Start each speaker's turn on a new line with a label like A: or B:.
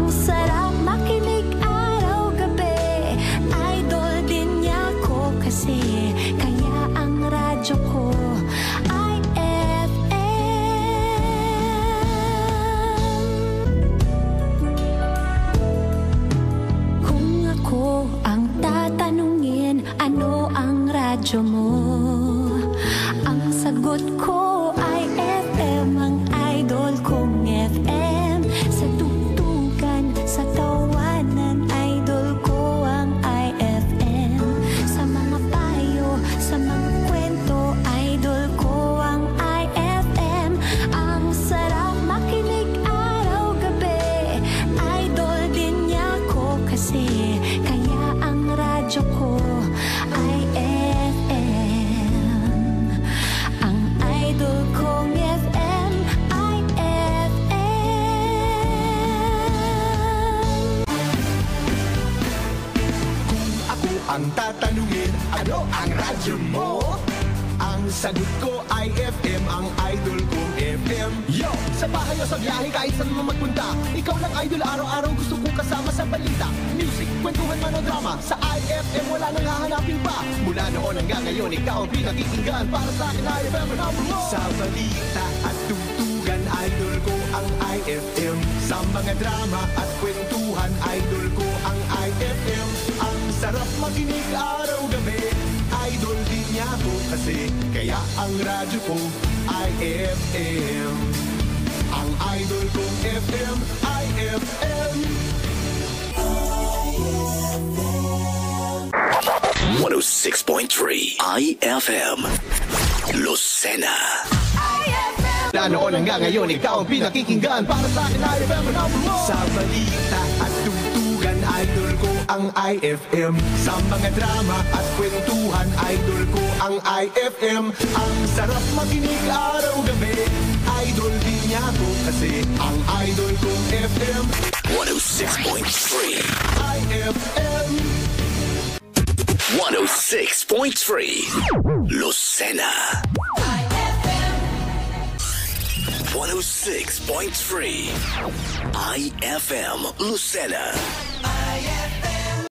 A: Ang sarap makinig araw-gabi, idol din niya ko kasi, kaya ang radyo ko ay FM. Kung ako ang tatanungin, ano ang radyo mo? Ang sagot ko ay FM, ang idol kong FM. Sa tugtugan, sa tawanan, idol ko ang IFM. Sa mga payo, sa mga kwento, idol ko ang IFM. Ang sarap makinig araw-gabi, idol din niya ko kasi, kaya ang radyo ko ay FM. Ang idol kong FM ay FM.
B: Kung ako ang tatanungin, ano ang radyo mo? Ang sagot ko ay FM, ang idol kong FM. Yo! Sa bahay o sa biyahe, kahit saan mo magpunta, ikaw lang idol, araw-araw gusto kong kasama sa balita. Music, kwentuhan man o drama, sa IFM wala nang hahanapin pa. Mula noon hanggang ngayon, ikaw ang pinakikinggan. Para sa akin, IFM ang number one. Sa balita at tugtugan, idol ko ang IFM. Sa mga drama at kwentuhan, idol ko ang IFM. Ang sarap makinig araw-gabi, idol din niya ko kasi, kaya ang radyo ko ay FM. Ang idol kong FM ay FM.
C: 106.3 IFM Lucena.
B: Mula noon hanggang ngayon, ikaw ang pinakikinggan. Para sa akin, IFM ang number one. Sa balita at tugtugan, idol ko ang IFM. Sa mga drama at kwentuhan, idol ko ang IFM. Ang sarap makinig araw-gabi, idol din niya ko kasi, ang idol kong FM
C: 106.3
B: IFM.
C: 106.3 Lucena. 106.3 IFM Lucena.